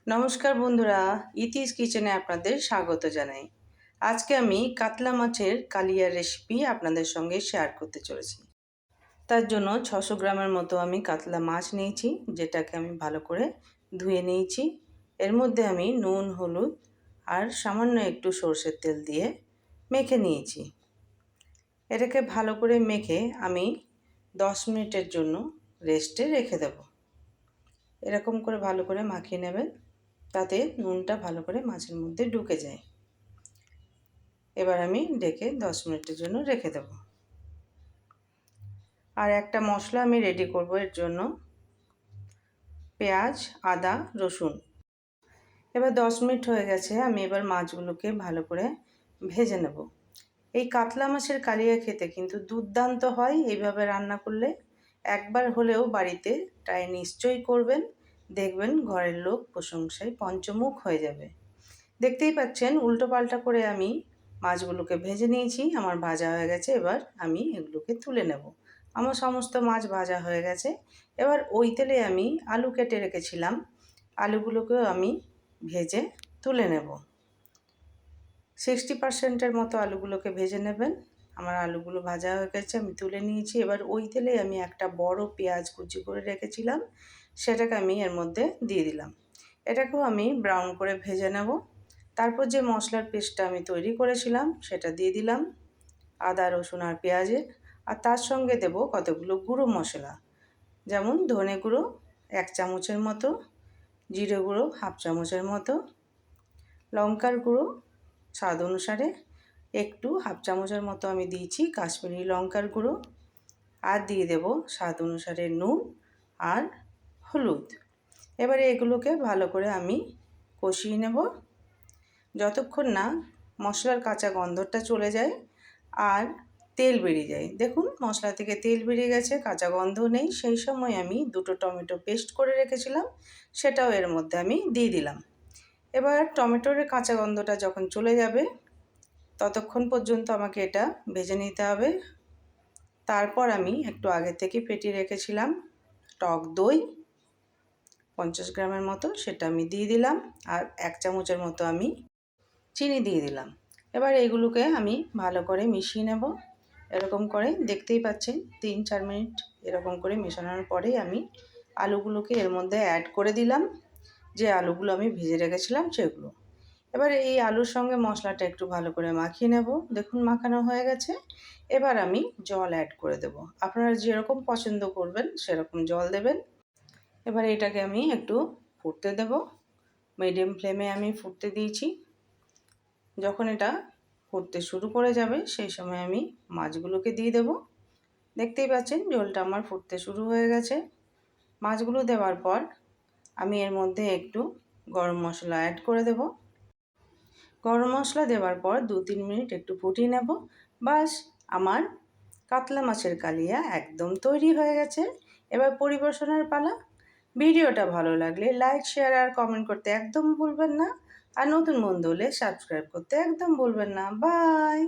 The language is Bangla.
নমস্কার বন্ধুরা, ইতিস কিচেনে আপনাদের স্বাগত জানাই। আজকে আমি কাতলা মাছের কালিয়া রেসিপি আপনাদের সঙ্গে শেয়ার করতে চলেছি। তার জন্য 600 গ্রামের মতো আমি কাতলা মাছ নিয়েছি, যেটাকে আমি ভালো করে ধুয়ে নিয়েছি। এর মধ্যে আমি নুন, হলুদ আর সামান্য একটু সরষের তেল দিয়ে মেখে নিয়েছি। এটাকে ভালো করে মেখে আমি 10 মিনিটের জন্য রেস্টে রেখে দেব। এরকম করে ভালো করে মাখিয়ে নেবেন, তাতে নুনটা ভালো করে মাছের মধ্যে ঢুকে যায়। এবার আমি ঢেকে 10 মিনিটের জন্য রেখে দেব। আর একটা মশলা আমি রেডি করব এর জন্য। পেঁয়াজ, আদা, রসুন। এবার 10 মিনিট হয়ে গেছে, আমি এবার মাছগুলোকে ভালো করে ভেজে নেব। এই কাতলা মাছের কালিয়া খেতে কিন্তু দুর্দান্ত হয় এইভাবে রান্না করলে। একবার হলেও বাড়িতে ট্রাই নিশ্চয়ই করবেন, দেখবেন ঘরের লোক প্রশংসায় পঞ্চমুখ হয়ে যাবে। দেখতেই পাচ্ছেন উল্টো পাল্টা করে আমি মাছগুলোকে ভেজে নিয়েছি। আমার ভাজা হয়ে গেছে, এবার আমি এগুলোকে তুলে নেব। আমার সমস্ত মাছ ভাজা হয়ে গেছে। এবার ওই তেলে আমি আলু কেটে রেখেছিলাম, আলুগুলোকেও আমি ভেজে তুলে নেব। 60% মতো আলুগুলোকে ভেজে নেবেন। আমার আলুগুলো ভাজা হয়ে গেছে, আমি তুলে নিয়েছি। এবার ওই তেলে আমি একটা বড় পেঁয়াজ কুচি করে রেখেছিলাম, সেটাকে আমি এর মধ্যে দিয়ে দিলাম। এটাকেও আমি ব্রাউন করে ভেজে নেব। তারপর যে মশলার পেস্টটা আমি তৈরি করেছিলাম সেটা দিয়ে দিলাম, আদা, রসুন আর পেঁয়াজের। আর তার সঙ্গে দেব কতগুলো গুঁড়ো মশলা, যেমন ধনে গুঁড়ো 1 চামচের মতো, জিরে গুঁড়ো 1/2 চামচের মতো, লঙ্কার গুঁড়ো স্বাদ অনুসারে একটু 1/2 চামচের মতো আমি দিয়েছি কাশ্মীরি লঙ্কার গুঁড়ো, আর দিয়ে দেব স্বাদ অনুসারে নুন আর হলুদ। এবারে এগুলোকে ভালো করে আমি কষিয়ে নেব যতক্ষণ না মশলার কাঁচা গন্ধটা চলে যায় আর তেল বেরিয়ে যায়। দেখুন মশলা থেকে তেল বেরিয়ে গেছে, কাঁচা গন্ধ নেই। সেই সময় আমি 2টো টমেটো পেস্ট করে রেখেছিলাম, সেটাও এর মধ্যে আমি দিয়ে দিলাম। এবার টমেটোর কাঁচা গন্ধটা যখন চলে যাবে ততক্ষণ পর্যন্ত আমাকে এটা ভেজে নিতে হবে। তারপর আমি একটু আগে থেকে ফেটিয়ে রেখেছিলাম টক দই 50 গ্রামের মতো, সেটা আমি দিয়ে দিলাম। আর 1 চামচের মতো আমি চিনি দিয়ে দিলাম। এবার এইগুলোকে আমি ভালো করে মিশিয়ে নেব। এরকম করে দেখতেই পাচ্ছেন 3-4 মিনিট এরকম করে মেশানোর পরেই আমি আলুগুলোকে এর মধ্যে অ্যাড করে দিলাম, যে আলুগুলো আমি ভেজে রেখেছিলাম সেগুলো। এবার এই আলুর সঙ্গে মশলাটা একটু ভালো করে মাখিয়ে নেব। দেখুন মাখানো হয়ে গেছে। এবার আমি জল অ্যাড করে দেব। আপনারা যেরকম পছন্দ করবেন সেরকম জল দেবেন। এবার এটাকে আমি একটু ফুটতে দেব। মিডিয়াম ফ্লেমে আমি ফুটতে দিয়েছি। যখন এটা ফুটতে শুরু করে যাবে সেই সময় আমি মাছগুলোকে দিয়ে দেব। দেখতেই পাচ্ছেন ঝোলটা আমার ফুটতে শুরু হয়ে গেছে। মাছগুলো দেওয়ার পর আমি এর মধ্যে একটু গরম মশলা অ্যাড করে দেব। গরম মশলা দেওয়ার পর 2-3 মিনিট একটু ফুটিয়ে নেব। বাস, আমার কাতলা মাছের কালিয়া একদম তৈরি হয়ে গেছে। এবার পরিবেশনের পালা। ভিডিওটা ভালো লাগলে লাইক, শেয়ার আর কমেন্ট করতে একদম ভুলবেন না। আর নতুন বন্ধু হলে সাবস্ক্রাইব করতে একদম ভুলবেন না। বাই।